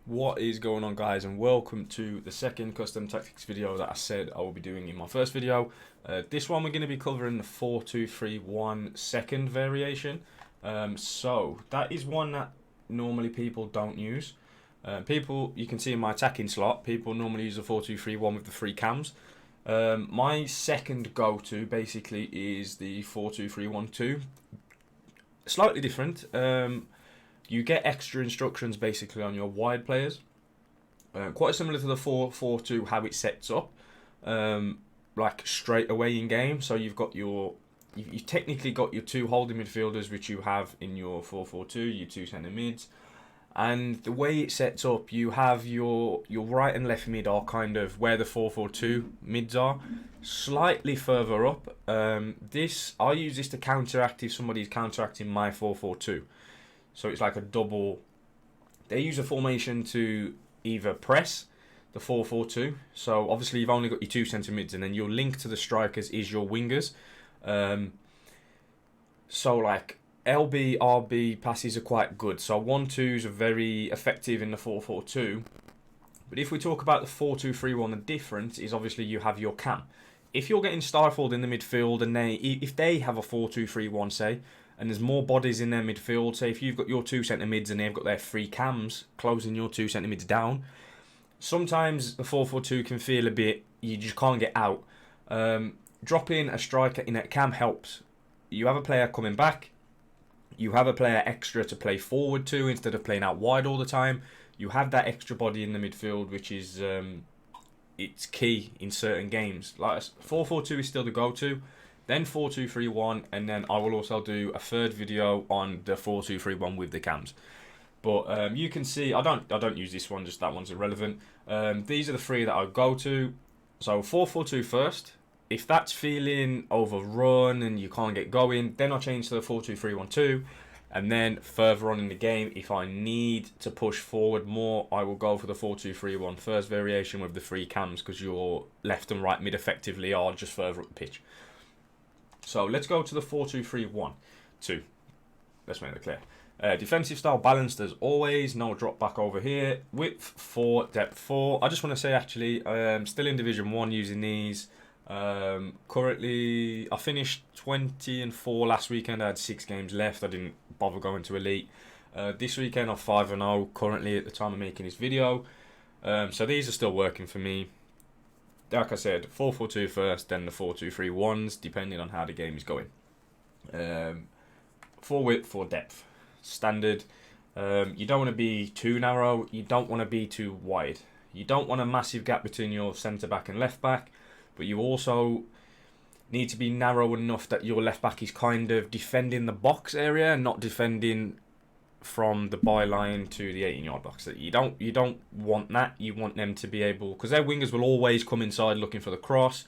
What is going on, guys, and welcome to the second custom tactics video that I said I will be doing in my first video. This one we're going to be covering the 4-2-3-1 second variation. So that is one that normally people don't use. You can see in my attacking slot, people normally use the 4-2-3-1 with the three cams. My second go-to basically is the 4-2-3-1-2. Slightly different. You get extra instructions basically on your wide players. Quite similar to the 4-4-2, how it sets up, like straight away in game. So you've technically got your two holding midfielders, which you have in your 4-4-2, your two centre mids. And the way it sets up, you have your right and left mid are kind of where the 4-4-2 mids are, slightly further up. I use this to counteract if somebody's counteracting my 4-4-2. So it's like a double. They use a formation to either press the 4-4-2. So obviously you've only got your two centre mids, and then your link to the strikers is your wingers. So like LB, RB passes are quite good. So 1-2s are very effective in the 4-4-2. But if we talk about the 4-2-3-1, the difference is obviously you have your cam. If you're getting stifled in the midfield, and if they have a 4-2-3-1, say, and there's more bodies in their midfield, say if you've got your two centre mids and they've got their three cams closing your two centre mids down, sometimes the 4-4-2 can feel a bit, you just can't get out. Dropping a striker in a cam helps. You have a player coming back, you have a player extra to play forward to instead of playing out wide all the time. You have that extra body in the midfield, which is it's key in certain games. Like 4-4-2 is still the go-to. Then 4-2-3-1, and then I will also do a third video on the 4-2-3-1 with the cams. But you can see I don't use this one, just that one's irrelevant. These are the three that I go to. So 4-4-2 first. If that's feeling overrun and you can't get going, then I'll change to the 4-2-3-1-2. And then further on in the game, if I need to push forward more, I will go for the 4-2-3-1 first variation with the three cams, because your left and right mid effectively are just further up the pitch. So let's go to the 4-2-3-1-2. Let's make that clear. Defensive style balanced as always. No drop back over here. Width 4, depth 4. I just want to say actually, I'm still in Division 1 using these. Currently, I finished 20-4 last weekend. I had 6 games left. I didn't bother going to Elite. This weekend I'm 5-0 currently at the time of making this video. So these are still working for me. Like I said, 4-4-2 first, then the 4-2-3-1s, depending on how the game is going. 4 width, 4 depth. Standard. You don't want to be too narrow. You don't want to be too wide. You don't want a massive gap between your centre-back and left-back. But you also need to be narrow enough that your left-back is kind of defending the box area and not defending from the byline to the 18-yard box. You don't want that. You want them to be able, because their wingers will always come inside looking for the cross,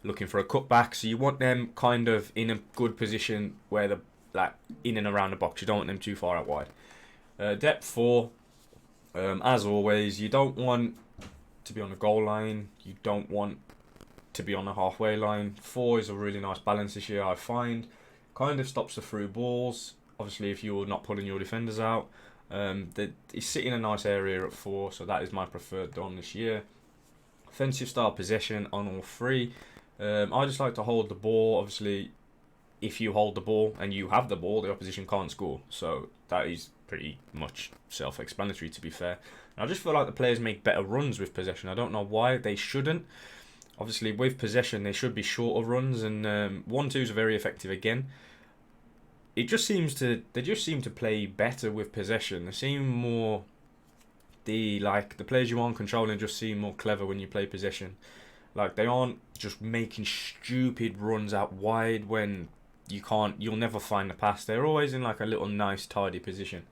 looking for a cutback. So you want them kind of in a good position where they're like in and around the box. You don't want them too far out wide. Depth 4, as always, you don't want to be on the goal line. You don't want to be on the halfway line. 4 is a really nice balance this year, I find. Kind of stops the through balls. Obviously, if you're not pulling your defenders out, he's sitting in a nice area at 4, so that is my preferred dom this year. Offensive style possession on all 3. I just like to hold the ball. Obviously, if you hold the ball and you have the ball, the opposition can't score. So that is pretty much self-explanatory, to be fair. And I just feel like the players make better runs with possession. I don't know why they shouldn't. Obviously, with possession, they should be shorter runs, and 1-2s are very effective again. They just seem to play better with possession. They seem more the players you aren't controlling just seem more clever when you play possession. Like, they aren't just making stupid runs out wide when you'll never find the pass. They're always in like a little nice tidy position.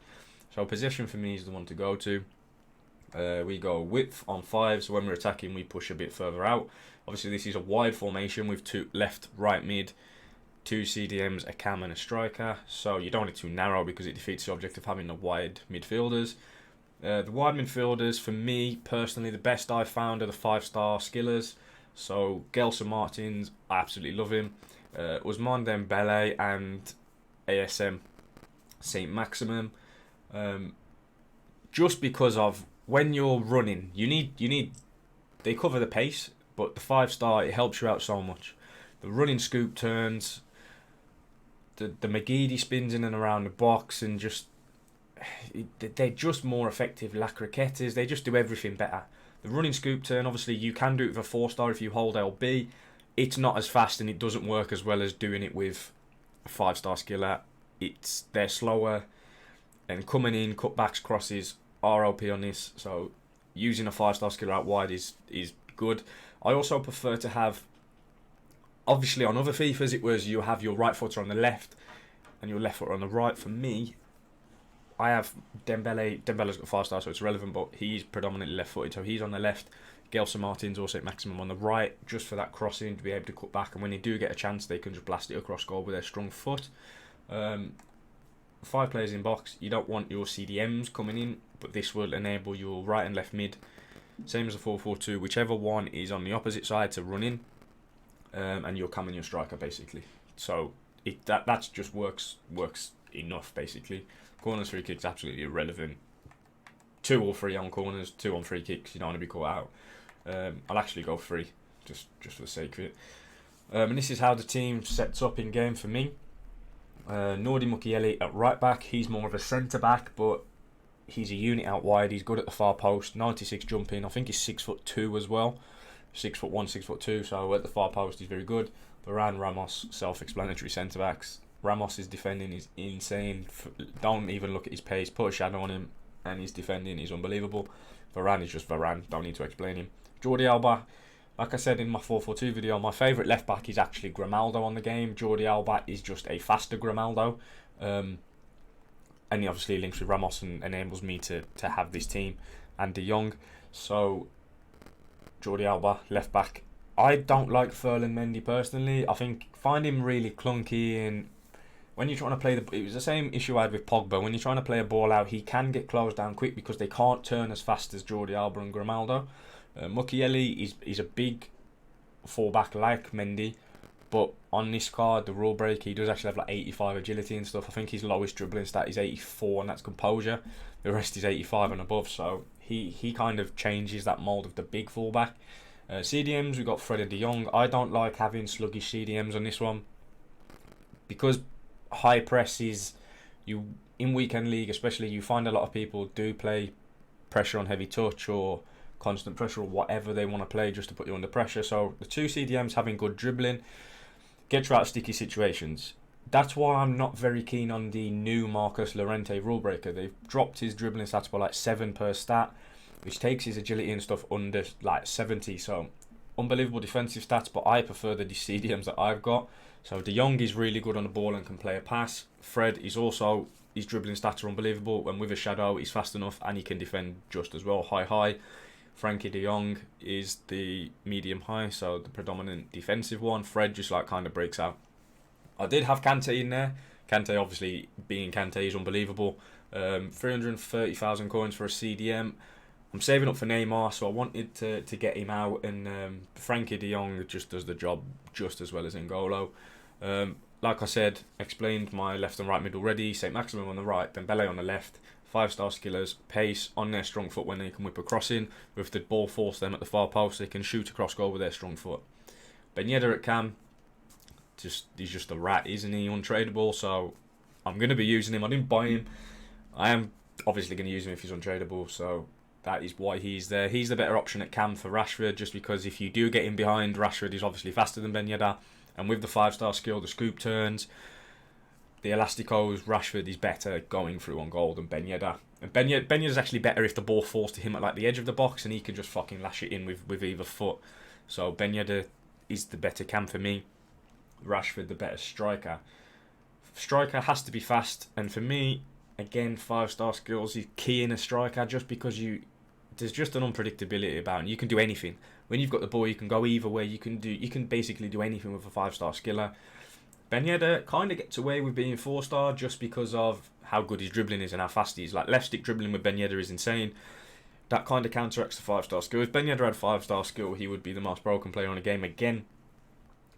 So possession for me is the one to go to. We go width on 5, so when we're attacking we push a bit further out. Obviously this is a wide formation with 2 left, right mid, 2 CDMs, a cam and a striker. So you don't want it too narrow because it defeats the object of having the wide midfielders. The wide midfielders, for me personally, the best I've found are the 5-star skillers. So Gelson Martins, I absolutely love him. Ousmane Dembele and ASM Saint Maximum. Just because of when you're running, you need they cover the pace, but the 5-star, it helps you out so much. The running scoop turns, the McGeady spins in and around the box, and just they're just more effective. La Croquettes, they just do everything better. The running scoop turn, obviously, you can do it with a 4-star if you hold LB. It's not as fast and it doesn't work as well as doing it with a 5-star skiller. They're slower, and coming in, cutbacks, crosses, RLP on this. So using a 5-star skiller out wide is good. I also prefer to have, obviously on other FIFAs it was you have your right footer on the left and your left footer on the right. For me, I have Dembele. Dembele's got 5-star, so it's relevant, but he's predominantly left-footed, so he's on the left. Gelson Martins or St. Maximum on the right, just for that crossing to be able to cut back, and when they do get a chance, they can just blast it across goal with their strong foot. 5 players in box. You don't want your CDMs coming in, but this will enable your right and left mid, same as a 4-4-2, whichever one is on the opposite side to run in, and your cam and your striker basically. So that just works enough basically. Corners, free kicks, absolutely irrelevant. 2 or 3 on corners, 2 on free kicks. You don't want to be caught out. I'll actually go 3, just for the sake of it. And this is how the team sets up in game for me. Nordi Mukiele at right back. He's more of a centre back, but he's a unit out wide. He's good at the far post. 96 jumping. I think he's 6'2" as well. 6'1", 6'2". So at the far post, he's very good. Varane, Ramos, self-explanatory centre backs. Ramos' defending is insane. Don't even look at his pace. Put a shadow on him, and his defending is unbelievable. Varane is just Varane. Don't need to explain him. Jordi Alba, like I said in my 4-4-2 video, my favourite left back is actually Grimaldo on the game. Jordi Alba is just a faster Grimaldo, and he obviously links with Ramos and enables me to have this team and De Jong. So Jordi Alba left back. I don't like Ferland Mendy personally. I find him really clunky, and when you're trying to play it was the same issue I had with Pogba. When you're trying to play a ball out, he can get closed down quick because they can't turn as fast as Jordi Alba and Grimaldo. Mukiele is a big fullback like Mendy, but on this card, the rule break, he does actually have like 85 agility and stuff. I think his lowest dribbling stat is 84, and that's composure. The rest is 85 and above, so he kind of changes that mould of the big fullback. CDMs, we've got Fred and De Jong. I don't like having sluggish CDMs on this one because high press is, in weekend league especially, you find a lot of people do play pressure on heavy touch or constant pressure or whatever they want to play just to put you under pressure. So the 2 CDMs having good dribbling gets you out of sticky situations. That's why I'm not very keen on the new Marcus Llorente rule breaker. They've dropped his dribbling stats by like 7 per stat, which takes his agility and stuff under like 70. So unbelievable defensive stats, but I prefer the CDMs that I've got. So De Jong is really good on the ball and can play a pass. Fred is also, his dribbling stats are unbelievable, and with a shadow he's fast enough and he can defend just as well. High. Frankie De Jong is the medium high, so the predominant defensive one. Fred just like kind of breaks out. I did have Kante in there. Kante, obviously being Kante, is unbelievable. 330,000 coins for a CDM. I'm saving up for Neymar, so I wanted to get him out, and Frankie De Jong just does the job just as well as N'Golo. Like I said, explained my left and right mid already. St. Maximum on the right, Dembele on the left. 5-star skillers, pace on their strong foot when they can whip a cross in. With the ball force them at the far post, they can shoot across goal with their strong foot. Ben Yedder at cam, he's just a rat, isn't he? Untradeable, so I'm going to be using him. I didn't buy him. I am obviously going to use him if he's untradeable, so that is why he's there. He's the better option at cam for Rashford, just because if you do get him behind, Rashford is obviously faster than Ben Yedder, and with the 5-star skill, the scoop turns, the Elasticos, Rashford is better going through on goal than Ben Yedder. And Ben Yedder's actually better if the ball falls to him at like the edge of the box and he can just fucking lash it in with either foot. So Ben Yedder is the better cam for me. Rashford the better striker. Striker has to be fast, and for me, again, 5-star skills is key in a striker, just because there's just an unpredictability about it. You can do anything. When you've got the ball, you can go either way. You can basically do anything with a 5-star skiller. Ben Yedder kind of gets away with being 4-star just because of how good his dribbling is and how fast he is. Like, left stick dribbling with Ben Yedder is insane. That kind of counteracts the 5-star skill. If Ben Yedder had 5-star skill, he would be the most broken player in a game again.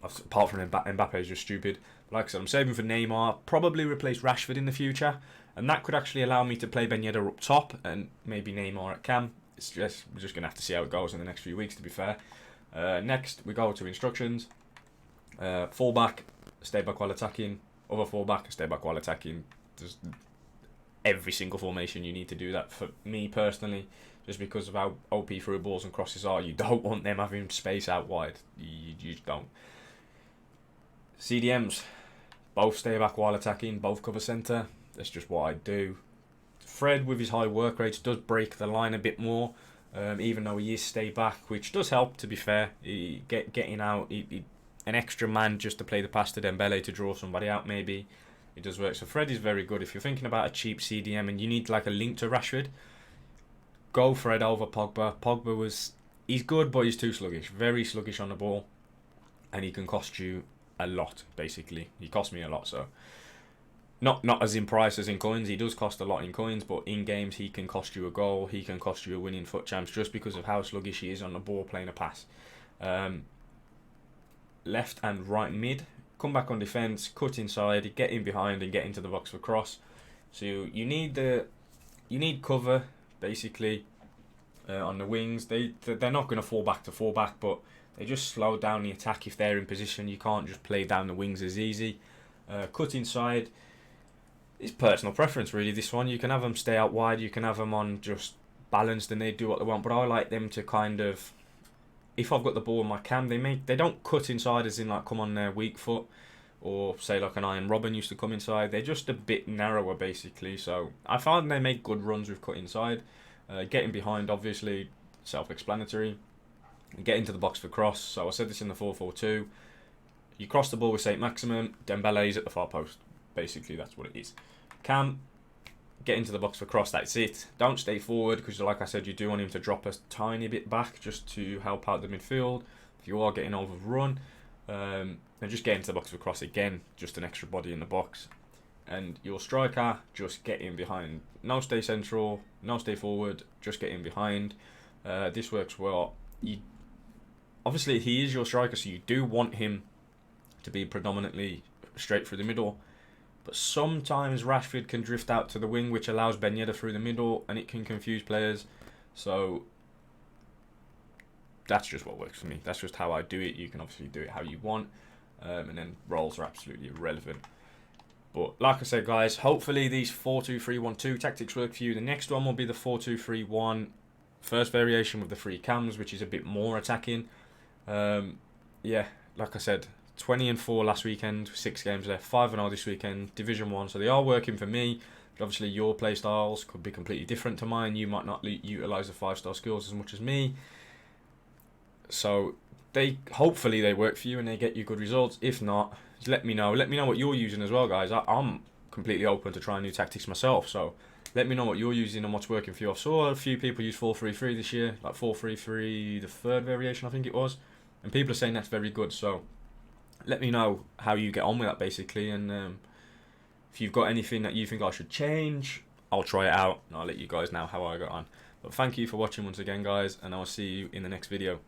Apart from Mbappe is just stupid. Like I said, I'm saving for Neymar. Probably replace Rashford in the future. and that could actually allow me to play Ben Yedder up top and maybe Neymar at cam. We're just going to have to see how it goes in the next few weeks, to be fair. Next, we go to instructions. Fullback, stay back while attacking. Other fullback, stay back while attacking. Just every single formation you need to do that. For me personally, just because of how OP through balls and crosses are, you don't want them having space out wide. You just don't. CDMs, both stay back while attacking, both cover centre. That's just what I do. Fred, with his high work rates, does break the line a bit more, even though he is stay back, which does help, to be fair. Getting out, an extra man just to play the pass to Dembele to draw somebody out, maybe. It does work. So Fred is very good. If you're thinking about a cheap CDM and you need like a link to Rashford, go Fred over Pogba. He's good, but he's too sluggish. Very sluggish on the ball, and he can cost you a lot, basically. He cost me a lot, so... Not as in price as in coins. He does cost a lot in coins, but in games he can cost you a goal. He can cost you a winning foot champs just because of how sluggish he is on the ball playing a pass. Left and right mid, come back on defence, cut inside, get in behind and get into the box for cross. So you need cover basically on the wings. They're not going to fall back to fullback, but they just slow down the attack if they're in position. You can't just play down the wings as easy. Cut inside. It's personal preference, really, this one. You can have them stay out wide, you can have them on just balanced and they do what they want, but I like them to kind of, if I've got the ball in my cam, they don't cut inside as in like come on their weak foot, or say like an Iron Robin used to come inside. They're just a bit narrower, basically, so I find they make good runs with cut inside. Getting behind, obviously, self-explanatory. Get into the box for cross, so I said this in the 4-4-2. You cross the ball with St. Maximum, Dembele's at the far post. Basically, that's what it is. Cam, get into the box for cross, that's it. Don't stay forward, because like I said, you do want him to drop a tiny bit back just to help out the midfield. If you are getting overrun, then just get into the box for cross again, just an extra body in the box. And your striker, just get in behind. No stay central, no stay forward, just get in behind. This works well. Obviously, he is your striker, so you do want him to be predominantly straight through the middle. But sometimes Rashford can drift out to the wing, which allows Ben Yedder through the middle, and it can confuse players. So that's just what works for me. That's just how I do it. You can obviously do it how you want, and then roles are absolutely irrelevant. But like I said, guys, hopefully these 4-2-3-1-2 tactics work for you. The next one will be the 4-2-3-1, first variation with the three cams, which is a bit more attacking. Yeah, like I said, 20-4 last weekend, 6 games left, 5-0 this weekend, Division 1, so they are working for me, but obviously your play styles could be completely different to mine. You might not utilise the 5-star skills as much as me, so hopefully they work for you and they get you good results. If not, just let me know what you're using as well, guys. I'm completely open to trying new tactics myself, so let me know what you're using and what's working for you. I saw a few people use 4-3-3 this year, like 4-3-3, the third variation I think it was, and people are saying that's very good, so let me know how you get on with that, basically, and if you've got anything that you think I should change, I'll try it out and I'll let you guys know how I got on. But thank you for watching once again, guys, and I'll see you in the next video.